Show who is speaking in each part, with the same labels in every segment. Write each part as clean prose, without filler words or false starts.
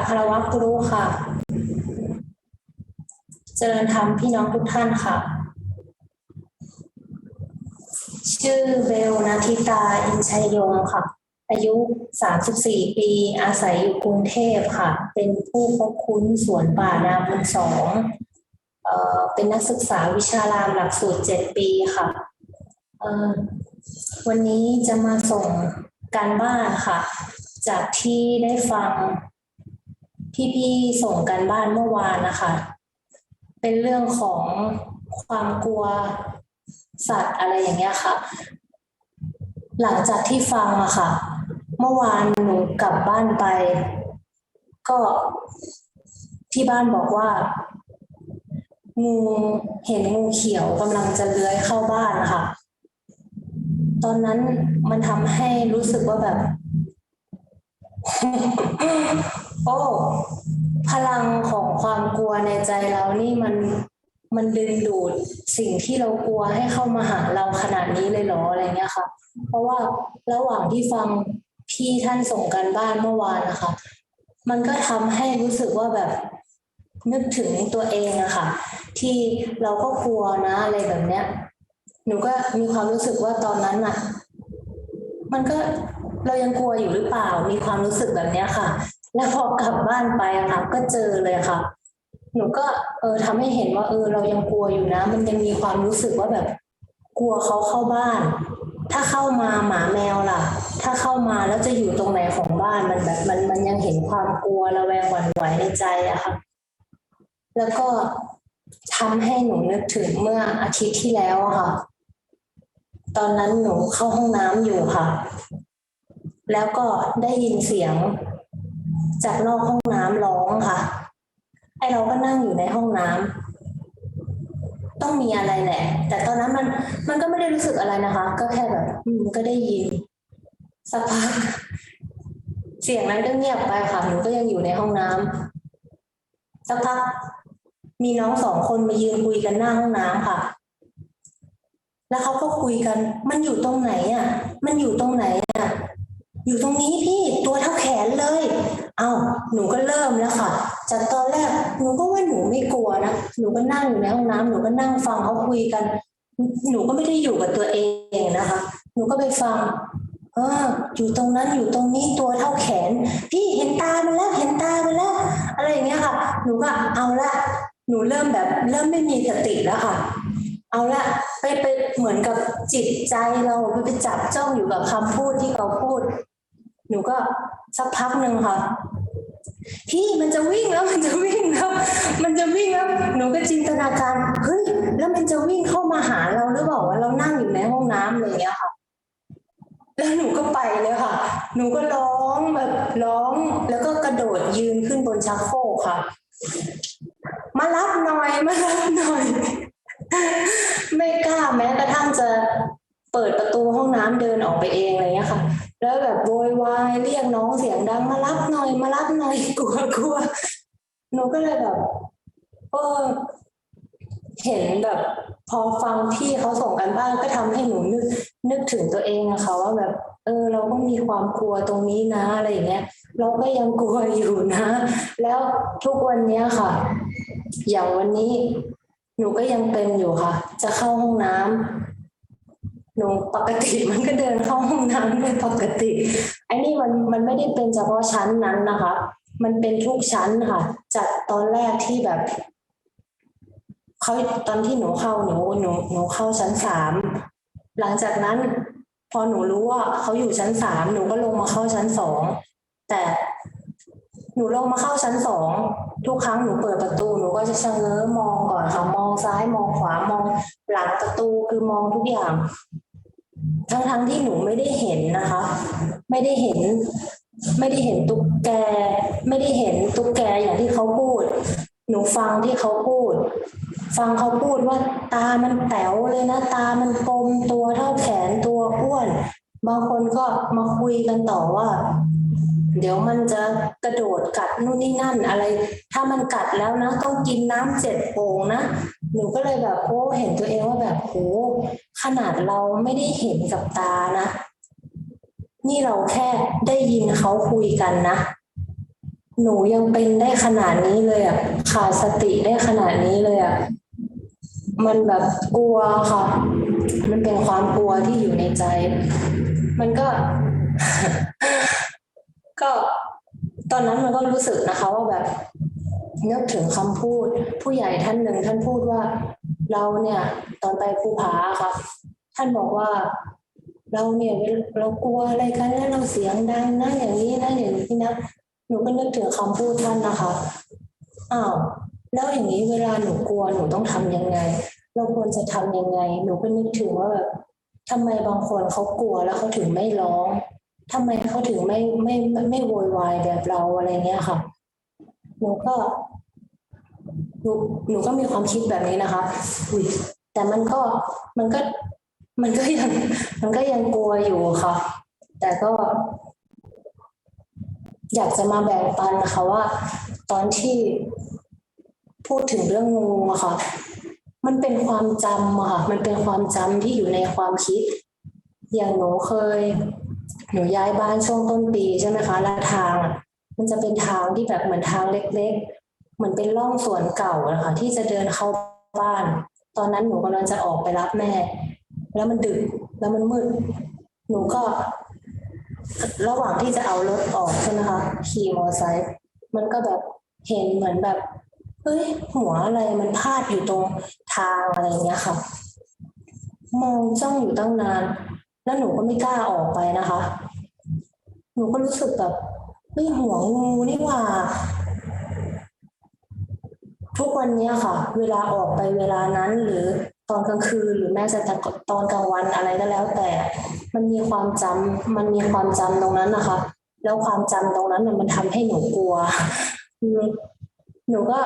Speaker 1: คารวะครูค่ะเจริญธรรมพี่น้องทุกท่านค่ะชื่อเบลนาทิตาอินชัยยงค่ะอายุ34ปีอาศัยอยู่กรุงเทพค่ะเป็นผู้พบคุ้นสวนป่านาบุญสองเป็นนักศึกษาวิชารามหลักสูตร7 ปีค่ะวันนี้จะมาส่งการบ้านค่ะจากที่ได้ฟังพี่ๆส่งการบ้านเมื่อวานนะคะเป็นเรื่องของความกลัวสัตว์อะไรอย่างเงี้ยค่ะหลังจากที่ฟังอะค่ะเมื่อวานหนูกลับบ้านไปก็ที่บ้านบอกว่างูเห็นงูเขียวกำลังจะเลื้อยเข้าบ้านค่ะตอนนั้นมันทำให้รู้สึกว่าแบบ โอ้พลังของความกลัวในใจเรานี่มันดึงดูดสิ่งที่เรากลัวให้เข้ามาหาเราขนาดนี้เลยเหรออะไรเงี้ยค่ะเพราะว่าระหว่างที่ฟังพี่ท่านส่งการบ้านเมื่อวานนะคะมันก็ทำให้รู้สึกว่าแบบนึกถึงตัวเองอะค่ะที่เราก็กลัวนะอะไรแบบเนี้ยหนูก็มีความรู้สึกว่าตอนนั้นอะมันก็เรายังกลัวอยู่หรือเปล่ามีความรู้สึกแบบเนี้ยค่ะแล้วพอกลับบ้านไปอะค่ะก็เจอเลยค่ะหนูก็ทำให้เห็นว่าเรายังกลัวอยู่นะมันยังมีความรู้สึกว่าแบบกลัวเขาเข้าบ้านถ้าเข้ามาหมาแมวล่ะถ้าเข้ามาแล้วจะอยู่ตรงไหนของบ้านมันแบบมันยังเห็นความกลัวระแวงหวั่นไหวในใจอะค่ะแล้วก็ทำให้หนูนึกถึงเมื่ออาทิตย์ที่แล้วอะค่ะตอนนั้นหนูเข้าห้องน้ำอยู่ค่ะแล้วก็ได้ยินเสียงจากนอกห้องน้ำร้องค่ะไอเราก็นั่งอยู่ในห้องน้ำต้องมีอะไรแหละแต่ตอนนั้นมันก็ไม่ได้รู้สึกอะไรนะคะก็แค่แบบก็ได้ยินสักพักเสียงนั้นก็เงียบไปค่ะหนูก็ยังอยู่ในห้องน้ำสักพักมีน้อง2 คนมายืนคุยกันหน้าห้องน้ำค่ะแล้วเขาก็คุยกันมันอยู่ตรงไหนอ่ะมันอยู่ตรงไหนอ่ะอยู่ตรงนี้พี่ตัวเท่าแขนเลยเอาหนูก็เริ่มแล้วค่ะจากตอนแรกหนูก็ว่าหนูไม่กลัวนะหนูก็นั่งอยู่ในห้องน้ำหนูก็นั่งฟังเขาคุยกันหนูก็ไม่ได้อยู่กับตัวเองนะคะหนูก็ไปฟังอยู่ตรงนั้นอยู่ตรงนี้ตัวเท่าแขนพี่เห็นตามันแล้วเห็นตามันแล้วอะไรอย่างเงี้ยค่ะหนูก็เอาละหนูเริ่มแบบเริ่มไม่มีสติแล้วค่ะเอาละไปเหมือนกับจิตใจเราไปจับจ้องอยู่กับคำพูดที่เขาพูดหนูก็สักพักหนึ่งค่ะพี่มันจะวิ่งแล้วมันจะวิ่งแล้วมันจะวิ่งแล้วหนูก็จินตนาการเฮ้ยแล้วมันจะวิ่งเข้ามาหาเราหรือเปล่าว่าเรานั่งอยู่ในห้องน้ำอะไรอย่างเงี้ยค่ะแล้วหนูก็ไปเลยค่ะหนูก็ร้องแบบร้องแล้วก็กระโดดยืนขึ้นบนชักโครกค่ะมารับหน่อยมารับหน่อยไม่กล้าแม้กระทั่งจะเปิดประตูห้องน้ำเดินออกไปเองอะไรเงี้ยค่ะแล้วแบบโวยวายเรียกน้องเสียงดังมารับหน่อยมารับหน่อยกลัวหนูก็เลยแบบเออเห็นแบบพอฟังพี่เขาส่งกันบ้านก็ทำให้หนูนึกถึงตัวเองอะค่ะว่าแบบเราก็มีความกลัวตรงนี้นะอะไรอย่างเงี้ยเราก็ยังกลัวอยู่นะแล้วทุกวันเนี้ยค่ะอย่างวันนี้หนูก็ยังเป็นอยู่ค่ะจะเข้าห้องน้ำหนูปกติมันก็เดินเข้าห้องน้ำเป็นปกติไอ้นี่มันไม่ได้เป็นเฉพาะชั้นนั้นนะคะมันเป็นทุกชั้นค่ะจากตอนแรกที่แบบเขาตอนที่หนูเข้าหนูเข้าชั้น 3หลังจากนั้นพอหนูรู้ว่าเขาอยู่ชั้น 3หนูก็ลงมาเข้าชั้น 2แต่หนูลงมาเข้าชั้น 2ทุกครั้งหนูเปิดประตูหนูก็จะชะเง้อมองก่อนค่ะมองซ้ายมองขวามองหลังประตูคือมองทุกอย่างทั้งที่หนูไม่ได้เห็นนะคะไม่ได้เห็นตุ๊กแกไม่ได้เห็นตุ๊กแกอย่างที่เขาพูดหนูฟังที่เขาพูดฟังเขาพูดว่าตามันแป๋วเลยนะตามันกลมตัวเท่าแขนตัวอ้วนบางคนก็มาคุยกันต่อว่าเดี๋ยวมันจะกระโดดกัดนู่นนี่นั่นอะไรถ้ามันกัดแล้วนะต้องกินน้ำ7 โอ่งนะหนูก็เลยแบบเห็นตัวเองว่าแบบขนาดเราไม่ได้เห็นกับตานะนี่เราแค่ได้ยินเขาคุยกันนะ หนูยังเป็นได้ขนาดนี้เลยอ่ะขาดสติได้ขนาดนี้เลยอ่ะมันแบบกลัวค่ะมันเป็นความกลัวที่อยู่ในใจมันก็ก็ตอนนั้นมันก็รู้สึกนะคะว่าแบบนึกถึงคำพูดผู้ใหญ่ท่านหนึ่งท่านพูดว่าเราเนี่ยตอนไปภูผาค่ะท่านบอกว่าเราเนี่ยเรากลัวอะไรกันแล้วเราเสียงดังนะอย่างนี้นะอย่างนี้นะหนูก็นึกถึงคำพูดท่านนะคะอ้าวแล้วอย่างนี้เวลาหนูกลัวหนูต้องทำยังไงเราควรจะทำยังไงหนูก็นึกถึงว่าแบบทำไมบางคนเขากลัวแล้วเขาถึงไม่ร้อง ทำไมเขาถึงไม่โวยวายแบบเราอะไรเงี้ยค่ะหนูก็หนูหนูก็มีความคิดแบบนี้นะคะอุ้ยแต่มันก็มันก็ยังมันก็ยังกลัวอยู่ค่ะแต่ก็อยากจะมาแบ่งปันนะคะว่าตอนที่พูดถึงเรื่องงูอะค่ะมันเป็นความจำอะค่ะมันเป็นความจำที่อยู่ในความคิดอย่างหนูย้ายบ้านช่วงต้นปีใช่ไหมคะแล้วทางอะมันจะเป็นทางที่แบบเหมือนทางเล็กๆเหมือนเป็นร่องสวนเก่าอะค่ะที่จะเดินเข้าบ้านตอนนั้นหนูกำลังจะออกไปรับแม่แล้วมันดึกแล้วมันมืดหนูก็ระหว่างที่จะเอารถออกใช่ไหมคะขี่มอเตอร์ไซค์มันก็แบบเห็นเหมือนแบบเฮ้ยหัวอะไรมันพาดอยู่ตรงทางอะไรอย่างเงี้ยค่ะมองจ้องอยู่ตั้งนานแล้วหนูก็ไม่กล้าออกไปนะคะหนูก็รู้สึกแบบเฮ้ยหัวงูนี่หว่า ทุกวันนี้ค่ะเวลาออกไปเวลานั้นหรือตอนกลางคืนหรือแม้แต่ตอนกลางวันอะไรก็แล้วแต่มันมีความจำตรงนั้นนะคะแล้วความจำตรงนั้นน่ะมันทำให้หนูกลัวหนูก็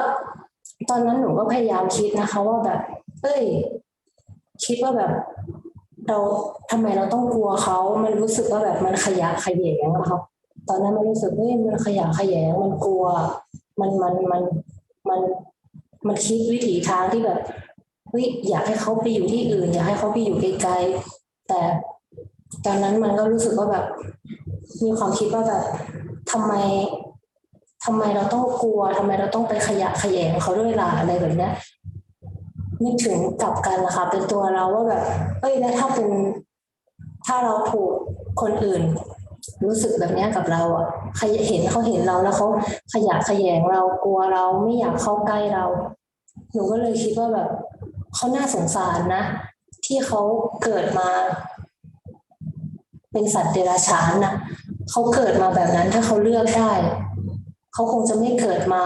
Speaker 1: ตอนนั้นหนูก็พยายามคิดนะคะว่าแบบเอ้ยคิดว่าแบบเราทำไมเราต้องกลัวเขามันรู้สึกว่าแบบมันขยะแขยงนะคะตอนนั้นมันรู้สึกเฮ้ยมันขยะแขยงมันกลัวมันมันมันคิดวิถีทางที่แบบเฮ้ยอยากให้เขาไปอยู่ที่อื่นอยากให้เขาไปอยู่ไกลๆแต่ตอนนั้นมันก็รู้สึกว่าแบบมีความคิดว่าแบบทำไมทำไมเราต้องกลัวทำไมเราต้องไปขยะแขยงเขาด้วยล่ะอะไรแบบเนี้ยนึกถึงกลับกันนะคะเป็นตัวเราว่าแบบเอ้ยแล้วถ้าเราถูกคนอื่นรู้สึกแบบเนี้ยกับเราอ่ะใครเขาเห็นเราแล้วเขาขยะแขยงเรากลัวเราไม่อยากเข้าใกล้เราหนูก็เลยคิดว่าแบบเขาน่าสงสารนะที่เขาเกิดมาเป็นสัตว์เดรัจฉานนะเขาเกิดมาแบบนั้นถ้าเขาเลือกได้เขาคงจะไม่เกิดมา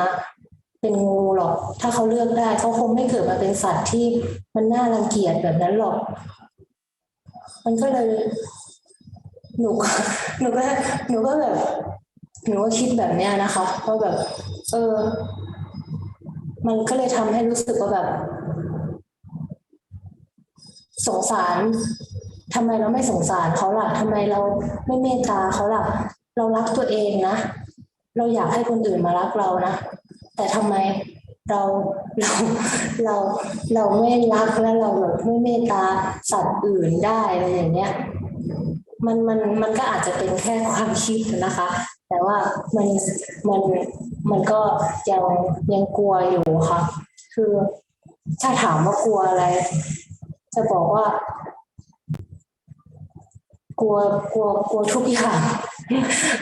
Speaker 1: เป็นงูหรอกถ้าเขาเลือกได้เขาคงไม่เกิดมาเป็นสัตว์ที่มันน่ารังเกียจแบบนั้นหรอกมันก็เลยหนูก็หนูก็หนูก็แบบหนูก็คิดแบบเนี้ยนะคะว่าแบบเออมันก็เลยทำให้รู้สึกว่าแบบสงสารทำไมเราไม่สงสารเขาล่ะทำไมเราไม่เมตตาเขาล่ะเรารักตัวเองนะเราอยากให้คนอื่นมารักเรานะแต่ทำไมเราเราเราเราไม่รักและเราแบบไม่เมตตาสัตว์อื่นได้อะไรอย่างเงี้ยมันก็อาจจะเป็นแค่ความคิดนะคะแต่ว่ามันมันมันก็ยังยังกลัวอยู่ค่ะคือถ้าถามว่ากลัวอะไรจะบอกว่า กลัวทุกอย่าง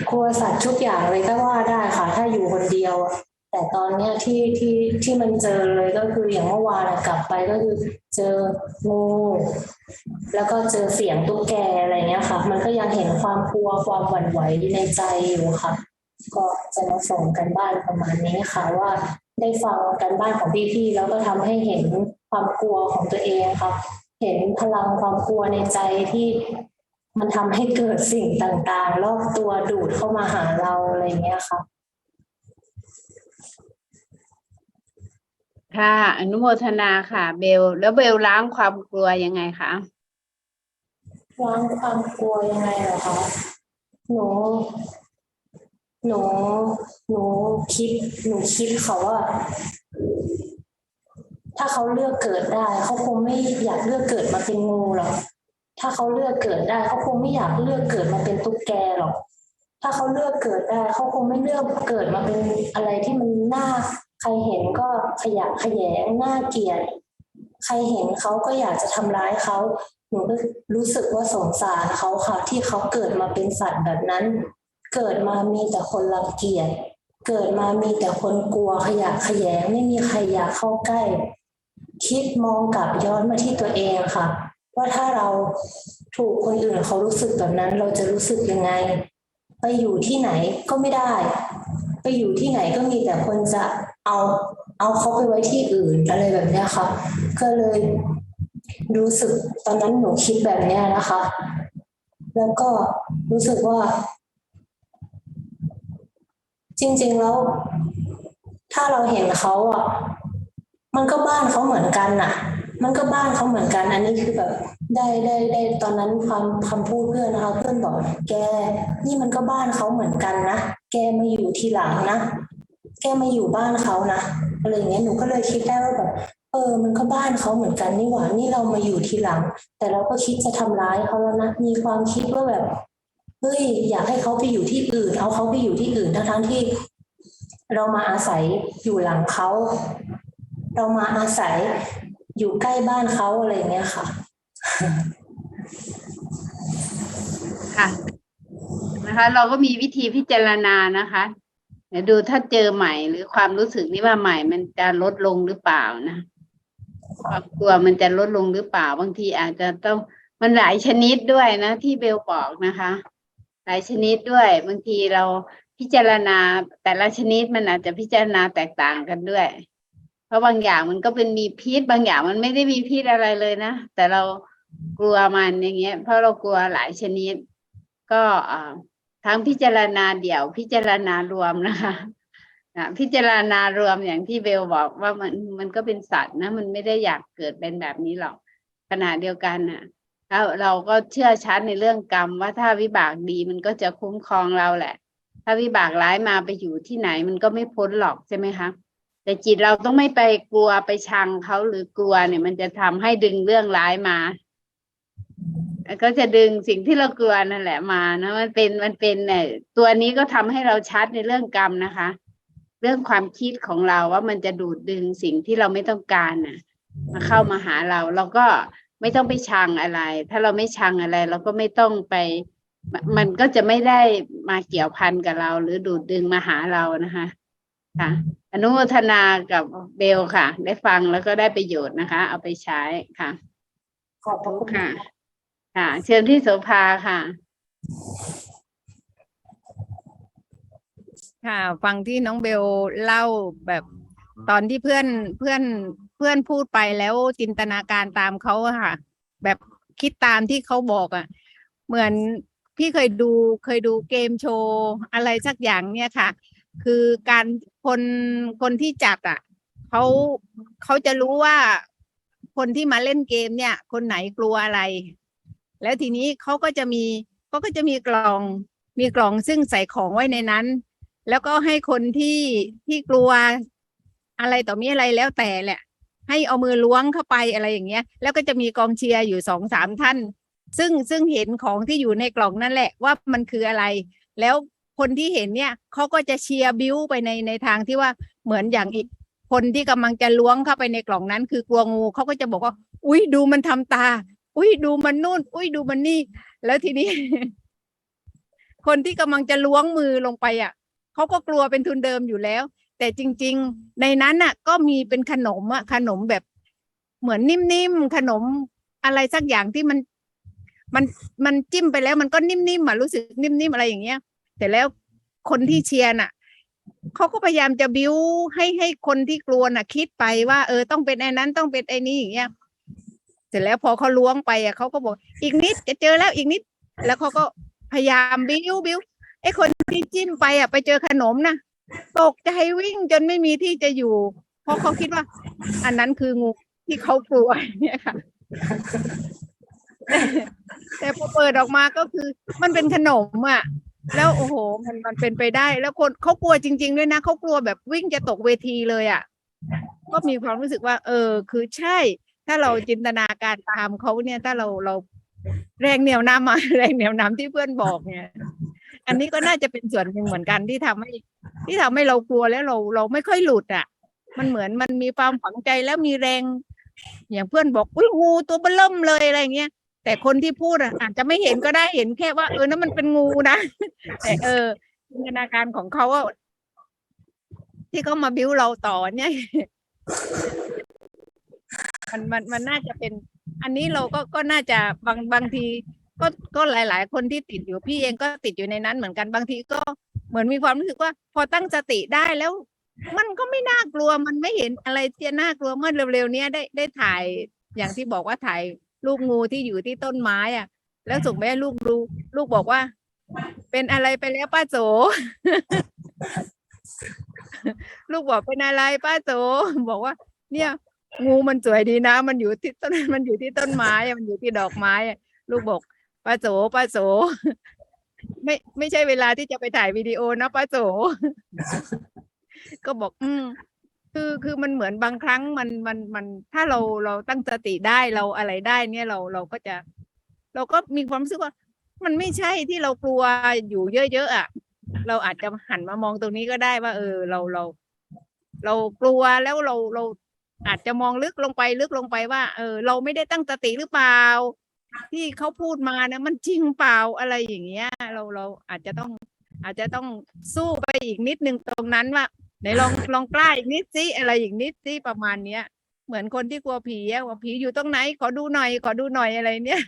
Speaker 1: กลัวสัตว์ทุกอย่างเลยก็ว่าได้ค่ะถ้าอยู่คนเดียวอะแต่ตอนเนี้ยที่มันเจอเลยก็คืออย่างเมื่อวานอะกลับไปก็คือเจองูแล้วก็เจอเสียงตุ๊กแกอะไรเงี้ยค่ะมันก็ยังเห็นความกลัวความหวั่นไหวในใจอยู่ค่ะก็จะมาส่งกันบ้านประมาณนี้ค่ะว่าได้ฟังกันบ้านของพี่ๆแล้วก็ทำให้เห็นความกลัวของตัวเองค่ะเห็นพลังความกลัวในใจที่ มันทำให้เกิดสิ่งต่างๆรอบตัวดูดเข้ามาหาเราอะไรเงี้ยค่ะ
Speaker 2: ค่ะอนุโมทนาค่ะเบลแล้วเบลล้างความกลัวยังไงคะ
Speaker 1: ล้างความกลัวยังไงเหรอคะหนูหนูหนูคิดหนูคิดเขาว่าถ้าเขาเลือกเกิดได้เขาคงไม่อยากเลือกเกิดมาเป็นงูหรอกถ้าเขาเลือกเกิดได้เขาคงไม่อยากเลือกเกิดมาเป็นตุ๊กแกหรอก ถ้าเขาเลือกเกิดได้เขาคงไม่เลือกเกิดมาเป็นอะไรที่มันน่าใครเห็นก็ขยะแขยงน่าเกลียดใครเห็นเขาก็อยากจะทำร้ายเขาหนูก็รู้สึกว่าสงสารเขาค่ะที่เขาเกิดมาเป็นสัตว์แบบนั้นเกิดมามีแต่คนรังเกียจเกิดมามีแต่คนกลัวขยะแขยงไม่มีใครอยากเข้าใกล้คิดมองกลับย้อนมาที่ตัวเองค่ะว่าถ้าเราถูกคนอื่นเขารู้สึกแบบนั้นเราจะรู้สึกยังไงไปอยู่ที่ไหนก็ไม่ได้ไปอยู่ที่ไหนก็มีแต่คนจะเอาเขาไปไว้ที่อื่นอะไรแบบเนี้ยค่ะก็เลยรู้สึกตอนนั้นหนูคิดแบบเนี้ยนะคะ แล้วก็รู้สึกว่า จริงๆแล้วถ้าเราเห็นเขาอ่ะมันก็บ้านเขาเหมือนกันน่ะมันก็บ้านเขาเหมือนกันอันนี้คือแบบได้ตอนนั้นความคำพูดเพื่อนนะคะเพื่อนบอกแกนี่มันก็บ้านเขาเหมือนกันนะแกมาอยู่ทีหลังนะแกมาอยู่บ้านเขานะอะไรอย่างเงี้ยหนูก็เลยคิดได้ว่าแบบมันก็บ้านเขาเหมือนกันนี่หว่านี่เรามาอยู่ทีหลังแต่เราก็คิดจะทำร้ายเขาแล้วนะมีความคิดว่าแบบเฮ้ยอยากให้เขาไปอยู่ที่อื่นเอาเขาไปอยู่ที่อื่นทั้งๆที่ เรามาอาศัยอยู่หลังเขาเรามาอาศัยอยู่ใกล้บ้านเขาอะไรอย่างเงี้ยค่ะ
Speaker 2: ค่ะนะคะ เราก็มีวิธีพิจารณานะคะเดี๋ยวดูถ้าเจอใหม่หรือความรู้สึกนี้ว่าใหม่มันจะลดลงหรือเปล่านะความกลัวมันจะลดลงหรือเปล่าบางทีอาจจะต้องมันหลายชนิดด้วยนะที่เบลบอกนะคะ หลายชนิดด้วยบางทีเราพิจารณาแต่ละชนิดมันอาจจะพิจารณาแตกต่างกันด้วย เพราะบางอย่างมันก็เป็นมีพิษบางอย่างมันไม่ได้มีพิษอะไรเลยนะแต่เรากลัวมันอย่างเงี้ยเพราะเรากลัวหลายชนิดก็ทั้งพิจารณาเดี่ยวพิจารณารวมนะคะพิจารณารวมอย่างที่เบลบอกว่ามันก็เป็นสัตว์นะมันไม่ได้อยากเกิดเป็นแบบนี้หรอกขณะเดียวกันน่ะแล้วเราก็เชื่อชัดในเรื่องกรรมว่าถ้าวิบากดีมันก็จะคุ้มครองเราแหละถ้าวิบากร้ายมาไปอยู่ที่ไหนมันก็ไม่พ้นหรอกใช่ไหมคะแต่จิตเราต้องไม่ไปกลัวไปชังเขาหรือกลัวเนี่ยมันจะทำให้ดึงเรื่องร้ายมาก็จะดึงสิ่งที่เรากลัวนั่นแหละมานะมันเป็นเนี่ยตัวนี้ก็ทำให้เราชัดในเรื่องกรรมนะคะเรื่องความคิดของเราว่ามันจะดูดดึงสิ่งที่เราไม่ต้องการน่ะมาเข้ามาหาเราเราก็ไม่ต้องไปชังอะไรถ้าเราไม่ชังอะไรเราก็ไม่ต้องไปมันก็จะไม่ได้มาเกี่ยวพันกับเราหรือดูดดึงมาหาเรานะคะค่ะอนุโมทนากับเบลค่ะได้ฟังแล้วก็ได้ประโยชน์นะคะเอาไปใช้ค่ะ
Speaker 1: ขอบพระคุณ
Speaker 2: ค่ะค่ะเชิญที่โสภาค่ะ
Speaker 3: ค่ะฟังที่น้องเบลเล่าแบบตอนที่เพื่อนพูดไปแล้วจินตนาการตามเขาอะค่ะแบบคิดตามที่เขาบอกอะเหมือนพี่เคยดูเกมโชว์อะไรสักอย่างเนี่ยค่ะคือการคนที่จัดอะเขาเขาจะรู้ว่าคนที่มาเล่นเกมเนี่ยคนไหนกลัวอะไรแล้วทีนี้เขาก็จะมีกล่องซึ่งใส่ของไว้ในนั้น แล้วก็ให้คนที่กลัวอะไรต่อมีอะไรแล้วแต่แหละให้เอามือล้วงเข้าไปอะไรอย่างเงี้ยแล้วก็จะมีกองเชียร์อยู่2-3ท่านซึ่งเห็นของที่อยู่ในกล่องนั่นแหละว่ามันคืออะไรแล้วคนที่เห็นเนี่ยเขาก็จะเชียร์บิ้วไปในทางที่ว่าเหมือนอย่างอีกคนที่กำลังจะล้วงเข้าไปในกล่องนั้นคือกลัวงูเขาก็จะบอกว่าอุ้ยดูมันทำตาอุ้ยดูมันนู่นอุ้ยดูมันนี่แล้วทีนี้ คนที่กำลังจะล้วงมือลงไปอ่ะเขาก็กลัวเป็นทุนเดิมอยู่แล้วแต่จริงๆในนั้นน่ะก็มีเป็นขนมขนมแบบเหมือนนิ่มๆขนมอะไรสักอย่างที่มันมันจิ้มไปแล้วมันก็นิ่มๆรู้สึกนิ่มๆอะไรอย่างเงี้ยแต่แล้วคนที่เชียร์น่ะเขาก็พยายามจะบิ้วให้คนที่กลัวน่ะคิดไปว่าต้องเป็นไอ้นั้นต้องเป็นไอ้นี้อย่างเงี้ยเสร็จแล้วพอเขาล้วงไปเขาก็บอกอีกนิดจะเจอแล้วอีกนิดแล้วเขาก็พยายามบิ้วไอ้คนที่จิ้มไปไปเจอขนมนะตกใจวิ่งจนไม่มีที่จะอยู่เพราะเขาคิดว่าอันนั้นคืองูที่เขากลัวเนี่ยค่ะแต่พอเปิดออกมาก็คือมันเป็นขนมแล้วโอ้โหมันเป็นไปได้แล้วคนเขากลัวจริงๆด้วยนะเขากลัวแบบวิ่งจะตกเวทีเลยก็มีความรู้สึกว่าคือใช่ถ้าเราจินตนาการตามเขาเนี่ยถ้าเราแรงเหนี่ยวน้ำมาแรงเหนี่ยวน้ำที่เพื่อนบอกเนี่ย อันนี้ก็น่าจะเป็นส่วนหนึ่งเหมือนกันที่ทำให้เรากลัวแล้วเราไม่ค่อยหลุดอ่ะ มันเหมือนมันมีความฝังใจแล้วมีแรง อย่างเพื่อนบอกอุ้ยงูตัวเบ้อเริ่มเลยอะไรเงี้ยแต่คนที่พูดอ่ะอาจจะไม่เห็นก็ได้เห็นแค่ว่านั่นมันเป็นงูนะ แต่จินตนาการของเขาอะที่เขามาบิ้วเราต่อเนี่ย มันน่าจะเป็น อันนี้เราก็น่าจะบางทีก็หลายๆคนที่ติดอยู่พี่เองก็ติดอยู่ในนั้นเหมือนกันบางทีก็เหมือนมีความรู้สึกว่า พอตั้งสติได้แล้ว มันก็ไม่น่ากลัวมันไม่เห็นอะไรที่น่ากลัวเมื่อเร็วๆเนี้ยได้ถ่ายอย่างที่บอกว่าถ่ายลูกงูที่อยู่ที่ต้นไม้อ่ะ แล้วส่งไปให้ลูกดูลูกบอกว่า เป็นอะไรไปแล้วป้าโส ลูกบอกเป็นอะไรป้าโสบอกว่า เนี่ย งูมันสวยดีนะ มันอยู่ที่ต้นมันอยู่ที่ต้นไม้มันอยู่ที่ดอกไม้ลูกบอกป้าโส ไม่ใช่เวลาที่จะไปถ่ายวิดีโอนะป้าโส ก็บอกคือมันเหมือนบางครั้งมันถ้าเราตั้งสติได้เราอะไรได้เนี่ยเราก็มีความรู้สึกว่า มันไม่ใช่ที่เรากลัวอยู่เยอะๆอ่ะเราอาจจะหันมามองตรงนี้ก็ได้ว่าเรากลัวแล้วเราอาจจะมองลึกลงไปว่าเราไม่ได้ตั้งสติหรือเปล่า ที่เขาพูดมานะมันจริงเปล่าอะไรอย่างเงี้ยเราอาจจะต้องสู้ไปอีกนิดนึงตรงนั้นว่าไหนลองกล้าอีกนิดสิอะไรอีกนิดสิประมาณเนี้ยเหมือนคนที่กลัวผีว่าผีอยู่ตรงไหนขอดูหน่อยอะไรเนี้ย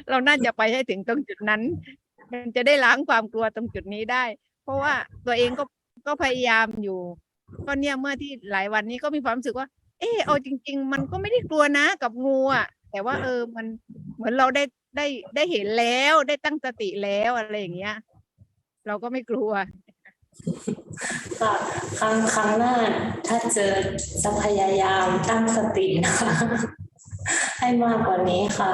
Speaker 3: เราน่าจะไปให้ถึงตรงจุดนั้น มันจะได้ล้างความกลัวตรงจุดนี้ได้ เพราะว่าตัวเองก็พยายามอยู่ก็เนี่ยเมื่อที่หลายวันนี้ก็มีความรู้สึกว่า เอาจริงๆมันก็ไม่ได้กลัวนะกับงูอ่ะแต่ว่ามันเหมือนเราได้เห็นแล้วได้ตั้งสติแล้วอะไรอย่างเงี้ย เราก็ไม่กลัว
Speaker 1: ค่ะครั้งหน้าถ้าเจอจะพยายามตั้งสตินะคะ ให้มากกว่านี้ค่ะ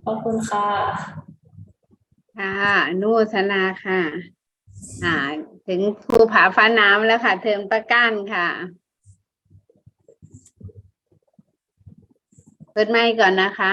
Speaker 1: ขอบคุณค่ะ
Speaker 2: ค่ะอนุโมทนาค่ะถึงภูผาฟ้าน้ำแล้วค่ะเทอมตะก้านค่ะเปิดไมค์ก่อนนะคะ